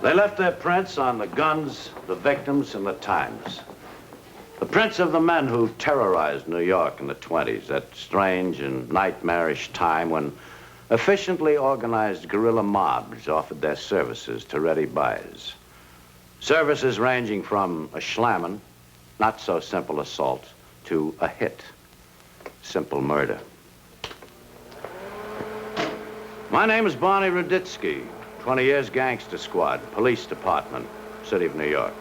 They left their prints on the guns, the victims, and the times. The prints of the men who terrorized New York in the 20s, that strange and nightmarish time when efficiently organized guerrilla mobs offered their services to ready buyers. Services ranging from a slammin', not so simple assault, to a hit, simple murder. My name is Barney Ruditsky, 20 years gangster squad, police department, city of New York.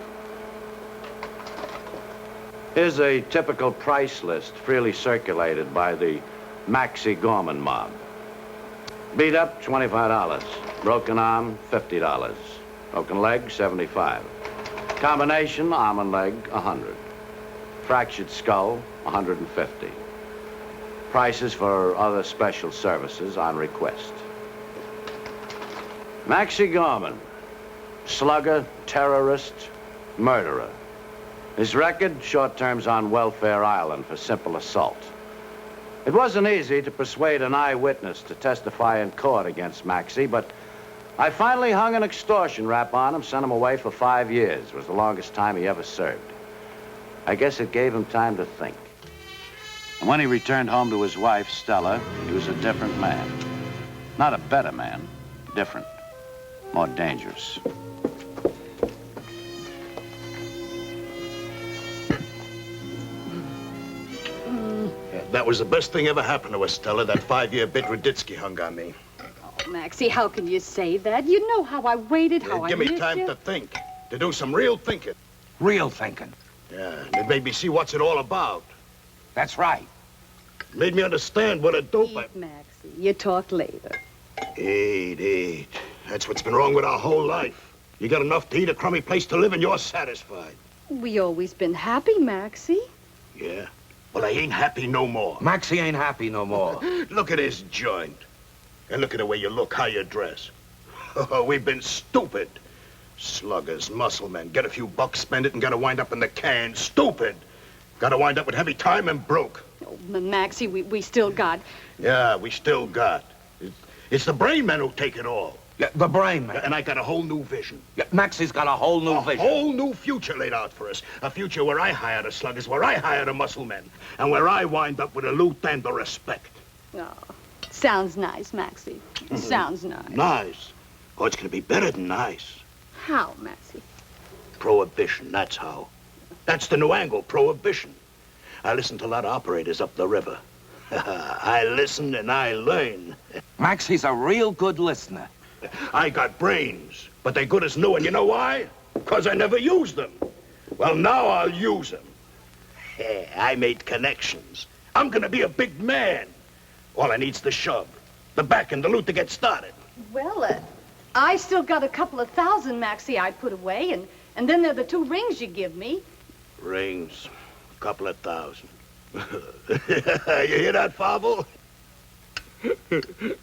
Here's a typical price list freely circulated by the Maxie Gorman mob. Beat up, $25. Broken arm, $50. Broken leg, $75. Combination, arm and leg, $100. Fractured skull, $150. Prices for other special services on request. Maxie Gorman, slugger, terrorist, murderer. His record, short terms on Welfare Island for simple assault. It wasn't easy to persuade an eyewitness to testify in court against Maxie, but I finally hung an extortion rap on him, sent him away for 5 years. It was the longest time he ever served. I guess it gave him time to think. And when he returned home to his wife, Stella, he was a different man. Not a better man, different. More dangerous. That was the best thing ever happened to us, Stella, that 5-year bit Rudisky hung on me. Oh, Maxie, how can you say that? You know how I waited, how I Give me missed time you. to think, to do some real thinking. Real thinking. Yeah, and it made me see what's it all about. That's right. It made me understand what a dope I... Eat, Maxie. You talk later. Eat. That's what's been wrong with our whole life. You got enough to eat, a crummy place to live, and you're satisfied. We always been happy, Maxie. Yeah? Well, I ain't happy no more. Maxie ain't happy no more. Look at his joint. And look at the way you look, how you dress. Oh, we've been stupid. Sluggers, muscle men, get a few bucks, spend it, and gotta wind up in the can. Stupid. Gotta wind up with heavy time and broke. Oh, Maxie, we still got... Yeah, we still got. It's the brain men who take it all. Yeah, the brain man. And I got a whole new vision. Yeah, Maxie's got a whole new vision. A whole new future laid out for us. A future where I hire the sluggers, where I hire the muscle men, and where I wind up with a loot and the respect. Oh, sounds nice, Maxie. Sounds nice. Nice? Oh, it's gonna be better than nice. How, Maxie? Prohibition, that's how. That's the new angle, prohibition. I listen to a lot of operators up the river. I listen and I learn. Maxie's a real good listener. I got brains, but they're good as new, and you know why? Because I never used them. Well, now I'll use them. I made connections. I'm gonna be a big man. All I need's the shove, the back and the loot to get started. Well, I still got a couple of thousand, Maxie, I'd put away, and then there are the 2 rings you give me. Rings, a couple of thousand. You hear that, Fable?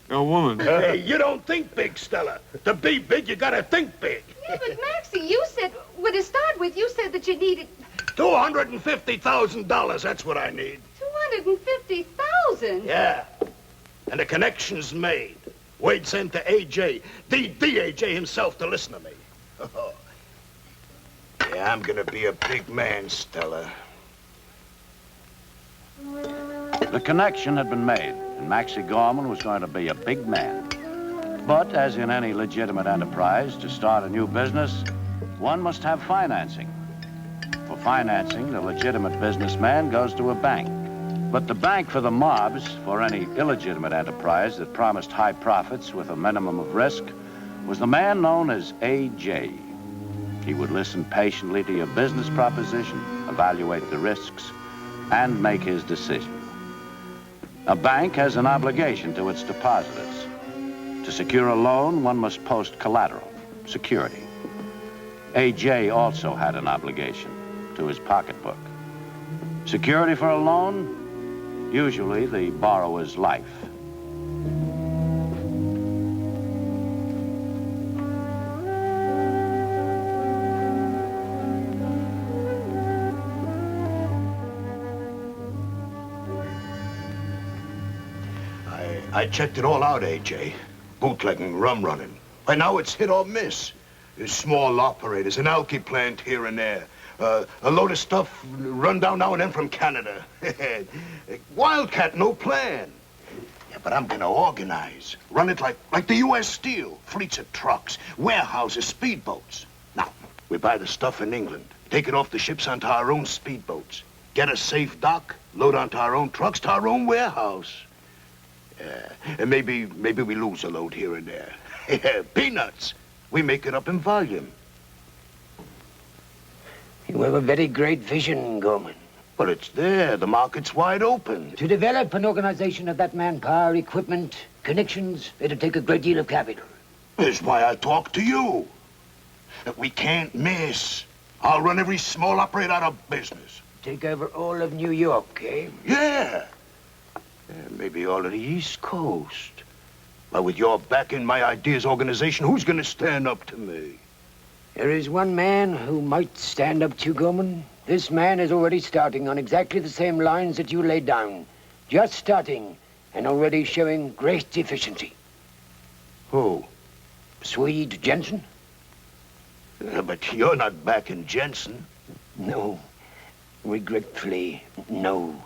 A woman. Hey, you don't think big, Stella. To be big, you gotta think big. Yeah, but Maxie, you said, to start with, you said that you needed... $250,000, that's what I need. 250,000? Yeah. And the connection's made. Wade sent to AJ, the AJ himself, to listen to me. Oh. Yeah, I'm gonna be a big man, Stella. The connection had been made, and Maxie Gorman was going to be a big man. But as in any legitimate enterprise, to start a new business, one must have financing. For financing, the legitimate businessman goes to a bank. But the bank for the mobs, for any illegitimate enterprise that promised high profits with a minimum of risk, was the man known as AJ. He would listen patiently to your business proposition, evaluate the risks, and make his decision. A bank has an obligation to its depositors. To secure a loan, one must post collateral, security. AJ also had an obligation to his pocketbook. Security for a loan, usually the borrower's life. I checked it all out, AJ. Bootlegging, rum running. By now it's hit or miss. There's small operators, an alky plant here and there. A load of stuff run down now and then from Canada. Wildcat, no plan. Yeah, but I'm gonna organize. Run it like the U.S. Steel. Fleets of trucks, warehouses, speedboats. Now, we buy the stuff in England, take it off the ships onto our own speedboats, get a safe dock, load onto our own trucks to our own warehouse. And maybe we lose a load here and there. Yeah, peanuts. We make it up in volume. You have a very great vision, Gorman. Well, it's there. The market's wide open. To develop an organization of that manpower, equipment, connections, it'll take a great deal of capital. That's why I talk to you. We can't miss. I'll run every small operator out of business. Take over all of New York, eh? Yeah. Maybe all of the East Coast. But with your backing, my ideas organization, who's gonna stand up to me? There is one man who might stand up to you, Gorman. This man is already starting on exactly the same lines that you laid down. Just starting, and already showing great efficiency. Who? Swede Jensen? But you're not backing Jensen. No. Regretfully, no.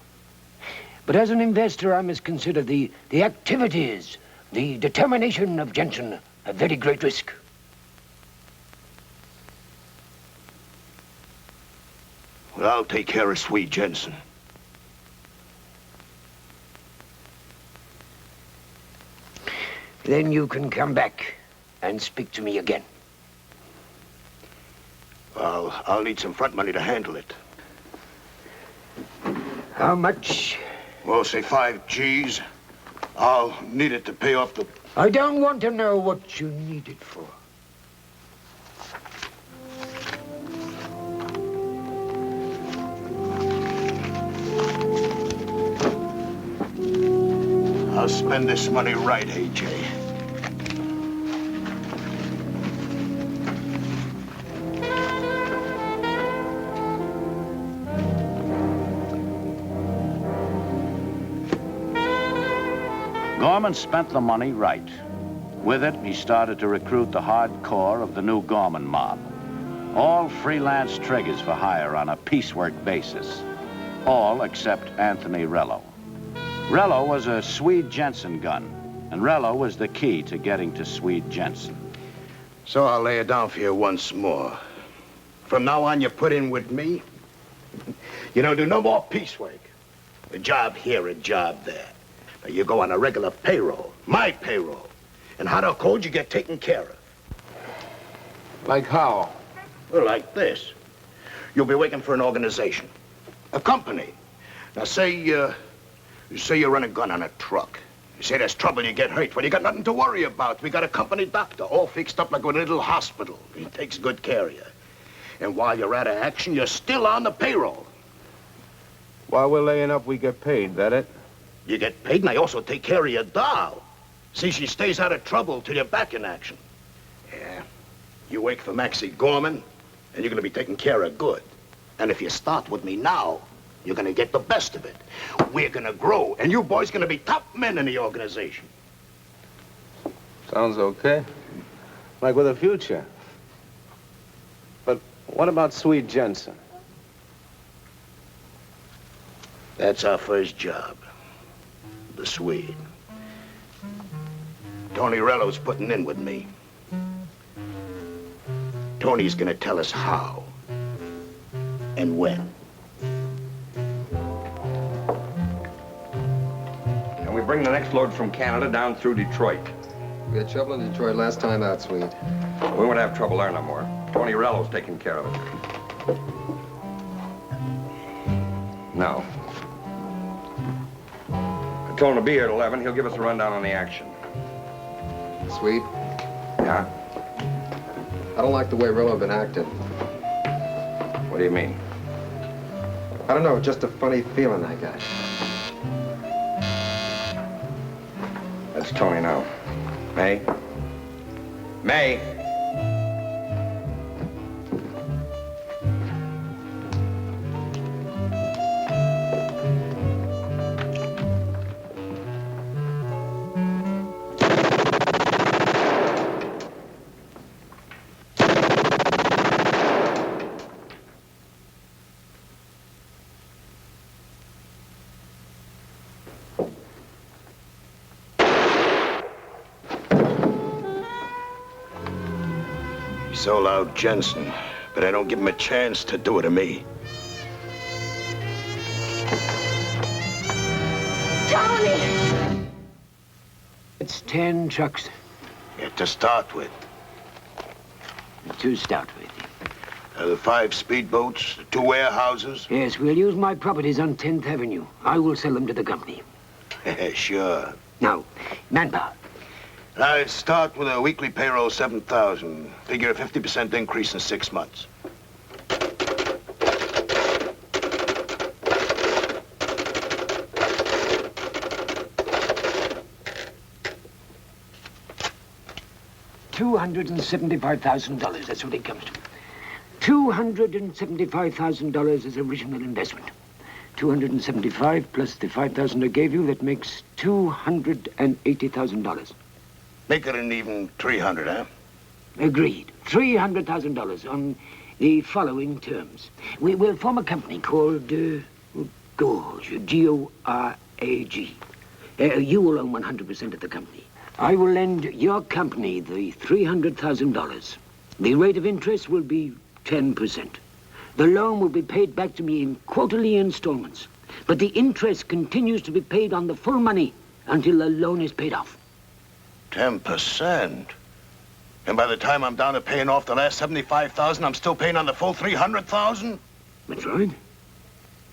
But as an investor, I must consider the activities, the determination of Jensen a very great risk. Well, I'll take care of Swede Jensen. Then you can come back and speak to me again. I'll need some front money to handle it. How much? Well, say 5 G's. I'll need it to pay off the... I don't want to know what you need it for. I'll spend this money right, AJ. Gorman spent the money right. With it, he started to recruit the hardcore of the new Gorman mob. All freelance triggers for hire on a piecework basis. All except Anthony Rello. Rello was a Swede Jensen gun, and Rello was the key to getting to Swede Jensen. So I'll lay it down for you once more. From now on, you put in with me. You don't do no more piecework. A job here, a job there. Now you go on a regular payroll, my payroll. And how to code, you get taken care of. Like how? Well, like this. You'll be working for an organization, a company. Now, say you run a gun on a truck. You say there's trouble, you get hurt. Well, you got nothing to worry about. We got a company doctor, all fixed up like a little hospital. He takes good care of you. And while you're out of action, you're still on the payroll. While we're laying up, we get paid, that it? You get paid, and I also take care of your doll. See, she stays out of trouble till you're back in action. Yeah. You work for Maxie Gorman, and you're gonna be taken care of good. And if you start with me now, you're gonna get the best of it. We're gonna grow, and you boys gonna be top men in the organization. Sounds okay. Like with a future. But what about Swede Jensen? That's our first job. The Swede. Tony Rello's putting in with me. Tony's gonna tell us how and when. And we bring the next load from Canada down through Detroit. We had trouble in Detroit last time out, Swede. We won't have trouble there no more. Tony Rello's taking care of it. No. I told him to be here at 11. He'll give us a rundown on the action. Swede, Yeah? I don't like the way Rillo been acting. What do you mean? I don't know, just a funny feeling I got. That's Tony now. May? May! He sold out Jensen, but I don't give him a chance to do it to me. Tony! It's 10 trucks Yeah, to start with. to start with. The 5 speedboats, the 2 warehouses. Yes, we'll use my properties on 10th Avenue. I will sell them to the company. Sure. Now, manpower. I start with a weekly payroll of 7,000. Figure a 50% increase in 6 months. $275,000, that's what it comes to. $275,000 is original investment. 275 plus the 5,000 I gave you, that makes $280,000. Make it an even 300, huh? Agreed. $300,000 on the following terms. We will form a company called Gorge, G-O-R-A-G. You will own 100% of the company. I will lend your company the $300,000. The rate of interest will be 10%. The loan will be paid back to me in quarterly installments, but the interest continues to be paid on the full money until the loan is paid off. 10%? And by the time I'm down to paying off the last 75,000, I'm still paying on the full 300,000? That's right.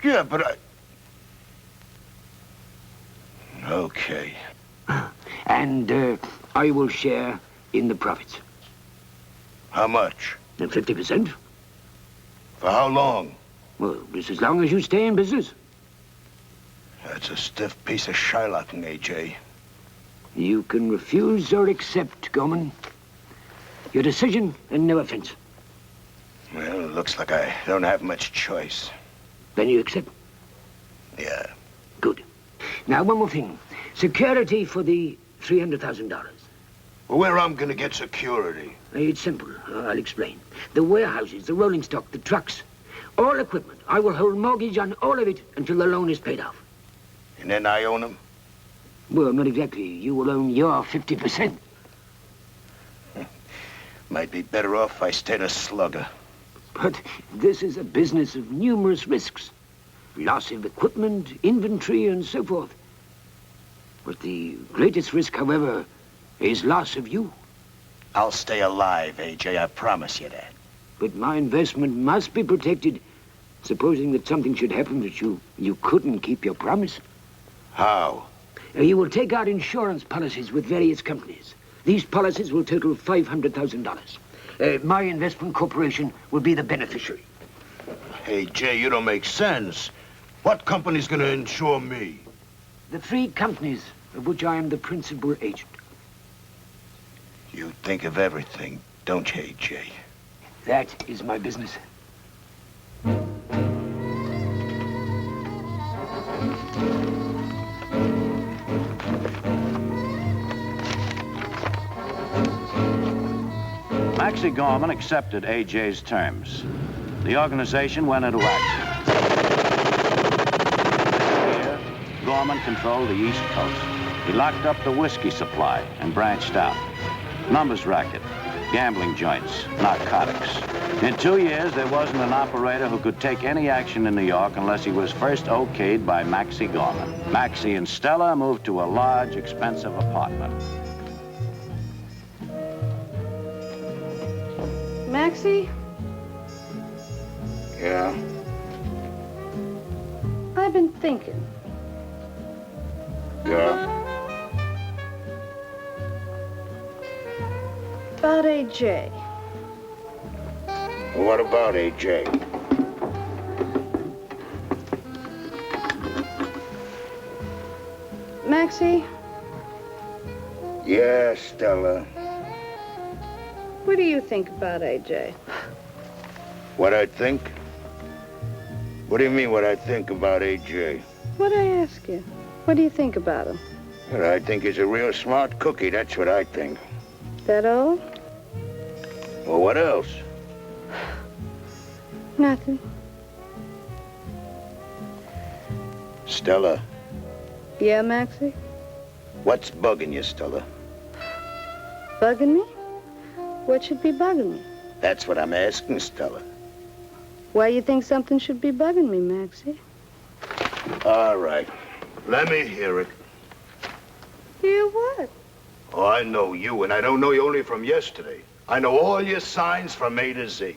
Yeah, but Okay. And I will share in the profits. How much? 50%. For how long? Well, just as long as you stay in business. That's a stiff piece of Shylocking, A.J. You can refuse or accept, Gorman. Your decision and no offense. Well, it looks like I don't have much choice. Then you accept? Yeah. Good. Now, one more thing. Security for the $300,000. Well, where I'm gonna get security? It's simple. I'll explain. The warehouses, the rolling stock, the trucks, all equipment. I will hold mortgage on all of it until the loan is paid off. And then I own them? Well, not exactly. You will own your 50%. Might be better off if I stayed a slugger. But this is a business of numerous risks. Loss of equipment, inventory, and so forth. But the greatest risk, however, is loss of you. I'll stay alive, A.J., I promise you that. But my investment must be protected, supposing that something should happen that you couldn't keep your promise. How? You will take out insurance policies with various companies. These policies will total $500,000. My investment corporation will be the beneficiary. Hey, Jay, you don't make sense. What company's gonna insure me? The 3 companies of which I am the principal agent. You think of everything, don't you, A.J.? That is my business. Maxie Gorman accepted A.J.'s terms. The organization went into action. Here, Gorman controlled the East Coast. He locked up the whiskey supply and branched out. Numbers racket, gambling joints, narcotics. In 2 years, there wasn't an operator who could take any action in New York unless he was first okayed by Maxie Gorman. Maxie and Stella moved to a large, expensive apartment. Maxie, Yeah? I've been thinking. Yeah? About A.J. What about A.J.? Maxie, Yeah, Stella. what do you think about A.J.? What I think? What do you mean, what I think about A.J.? What'd I ask you? What do you think about him? Well, I think he's a real smart cookie, that's what I think. That all? Well, what else? Nothing. Stella, Yeah, Maxie? what's bugging you, Stella? Bugging me? What should be bugging me? That's what I'm asking, Stella. Why you think something should be bugging me, Maxie? All right. Let me hear it. Hear what? Oh, I know you, and I don't know you only from yesterday. I know all your signs from A to Z.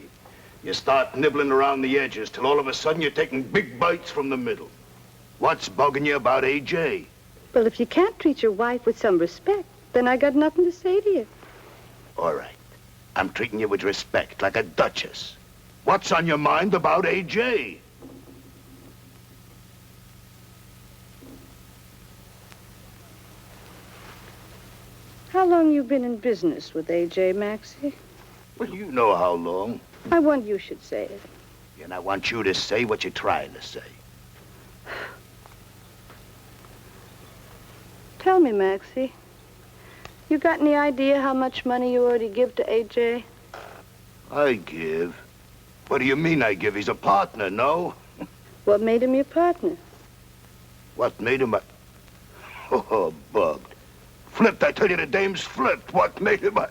You start nibbling around the edges till all of a sudden you're taking big bites from the middle. What's bugging you about AJ? Well, if you can't treat your wife with some respect, then I got nothing to say to you. All right. I'm treating you with respect, like a duchess. What's on your mind about AJ? How long you been in business with AJ, Maxie? Well, you know how long. I want you should say it. And I want you to say what you're trying to say. Tell me, Maxie, you got any idea how much money you already give to AJ? I give? What do you mean I give? He's a partner, no? What made him your partner? What made him a... Oh, bugged. Flipped, I tell you, the dame's flipped. What made him a...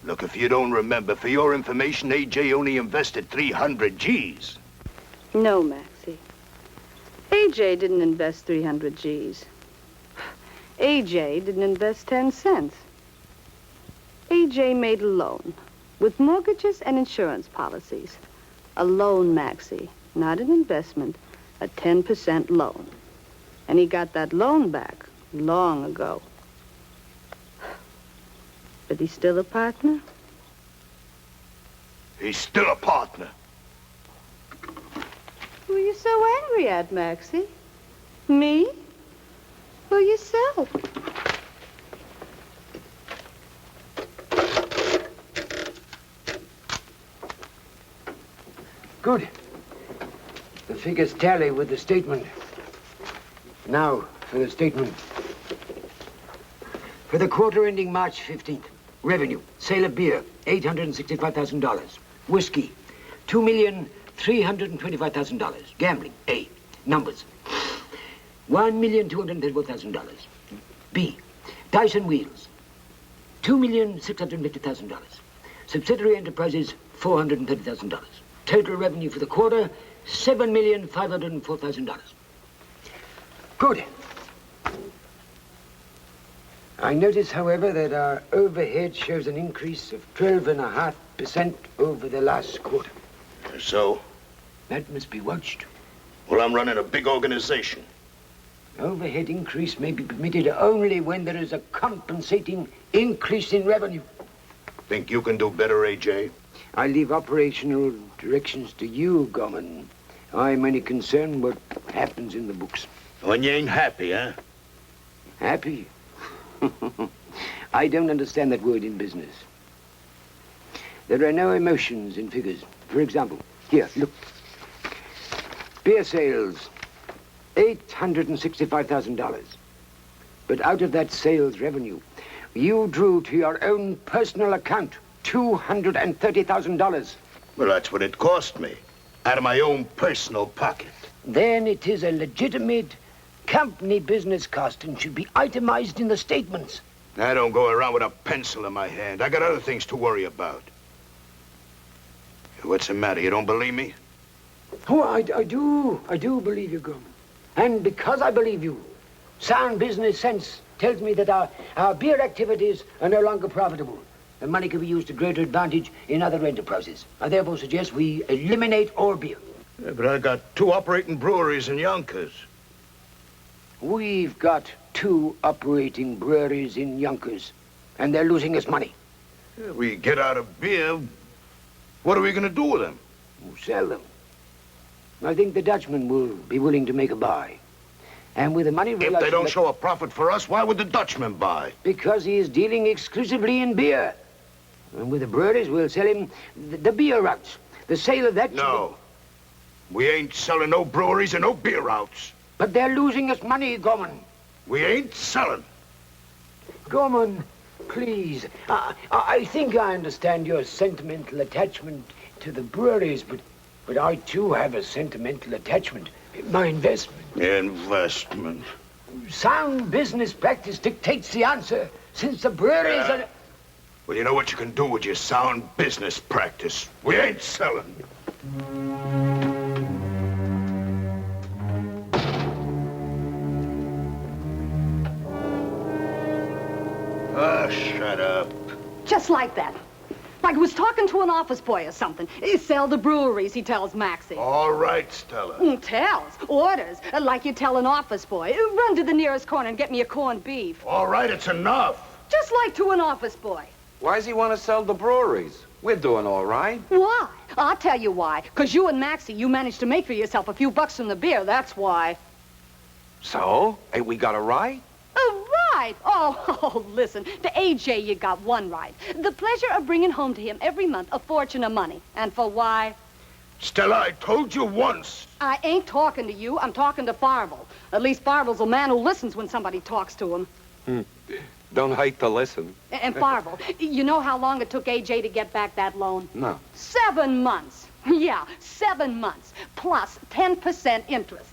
Look, if you don't remember, for your information, AJ only invested 300 G's. No, Maxie. AJ didn't invest 300 G's. AJ didn't invest 10 cents. AJ made a loan with mortgages and insurance policies. A loan, Maxie, not an investment, a 10% loan. And he got that loan back long ago. But he's still a partner? He's still a partner. Who are you so angry at, Maxie? Me? Or yourself? Good. The figures tally with the statement. Now, for the statement. For the quarter ending March 15th, revenue, sale of beer, $865,000. Whiskey, $2,325,000. Gambling, A. Numbers, $1,234,000. B. Dice and wheels, $2,650,000. Subsidiary enterprises, $430,000. Total revenue for the quarter, $7,504,000. Good. I notice, however, that our overhead shows an increase of 12.5% over the last quarter. So? That must be watched. Well, I'm running a big organization. Overhead increase may be permitted only when there is a compensating increase in revenue. Think you can do better, AJ? I leave operational directions to you, Gorman. I'm only concerned what happens in the books. When you ain't happy, huh? Happy? I don't understand that word in business. There are no emotions in figures. For example, here, look. Beer sales, $865,000. But out of that sales revenue, you drew to your own personal account $230,000. Well, that's what it cost me. Out of my own personal pocket. Then it is a legitimate company business cost and should be itemized in the statements. I don't go around with a pencil in my hand. I got other things to worry about. What's the matter? You don't believe me? Oh, I do believe you, Gorman. And because I believe you, sound business sense tells me that our beer activities are no longer profitable. The money can be used to greater advantage in other enterprises. I therefore suggest we eliminate all beer. Yeah, but I got 2 operating breweries in Yonkers. We've got 2 operating breweries in Yonkers, and they're losing us money. Yeah, we get out of beer. What are we going to do with them? We'll sell them. I think the Dutchman will be willing to make a buy. And with the money If they don't show a profit for us, why would the Dutchman buy? Because he is dealing exclusively in beer. And with the breweries, we'll sell him the beer routes. The sale of that... No. We ain't selling no breweries and no beer routes. But they're losing us money, Gorman. We ain't selling. Gorman, please. I think I understand your sentimental attachment to the breweries, but I, too, have a sentimental attachment. My investment. Investment. Sound business practice dictates the answer, since the breweries are... Well, you know what you can do with your sound business practice. We ain't selling. Oh, shut up. Just like that. Like he was talking to an office boy or something. Sell the breweries, he tells Maxie. All right, Stella. Tells. Orders. Like you tell an office boy. Run to the nearest corner and get me a corned beef. All right, it's enough. Just like to an office boy. Why does he want to sell the breweries? We're doing all right. Why? I'll tell you why. Because you and Maxie, you managed to make for yourself a few bucks from the beer, that's why. So? Ain't we got a right? A right? Oh, listen. To AJ, you got one right. The pleasure of bringing home to him every month a fortune of money. And for why? Stella, I told you once. I ain't talking to you. I'm talking to Farvel. At least Farvel's a man who listens when somebody talks to him. Don't hate to listen. And Farvel, you know how long it took AJ to get back that loan? No. 7 months. Yeah, 7 months. Plus 10% interest.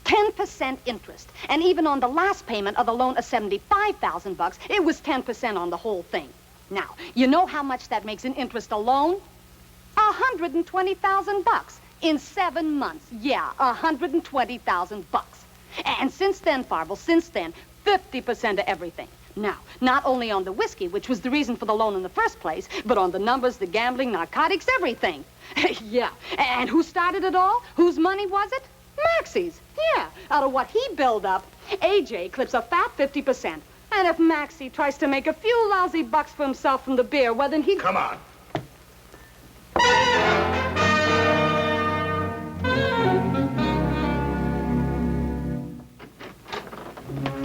10% interest. And even on the last payment of the loan of $75,000, it was 10% on the whole thing. Now, you know how much that makes in interest alone? $120,000 in 7 months. Yeah, $120,000. And since then, Farvel, since then, 50% of everything. Now, not only on the whiskey, which was the reason for the loan in the first place, but on the numbers, the gambling, narcotics, everything. Yeah. And who started it all? Whose money was it? Maxie's. Yeah. Out of what he built up, AJ clips a fat 50%. And if Maxie tries to make a few lousy bucks for himself from the beer, well, then he... Come on.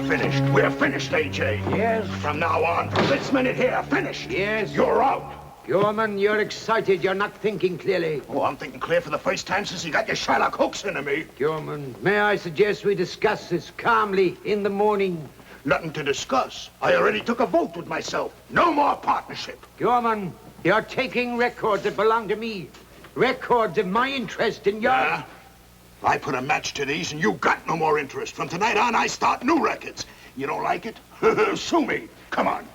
Finished. We're finished, AJ. Yes. From now on, from this minute here, finished. Yes. You're out. Gorman, you're excited. You're not thinking clearly. Oh, I'm thinking clear for the first time since you got your Sherlock hooks into me. Gorman, may I suggest we discuss this calmly in the morning? Nothing to discuss. I already took a vote with myself. No more partnership. Gorman, you're taking records that belong to me. Records of my interest in your... Yeah? I put a match to these and you got no more interest. From tonight on, I start new records. You don't like it? Sue me. Come on.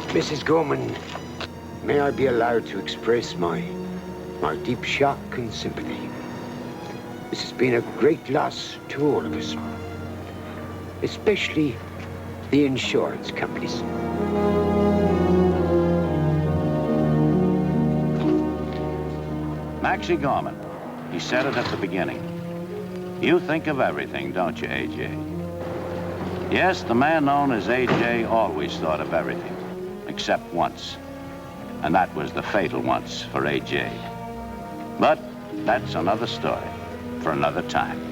Mrs. Gorman, may I be allowed to express my deep shock and sympathy. This has been a great loss to all of us, especially the insurance companies. Maxie Gorman. He said it at the beginning. You think of everything, don't you, A.J.? Yes, the man known as A.J. always thought of everything, except once. And that was the fatal once for A.J. But that's another story for another time.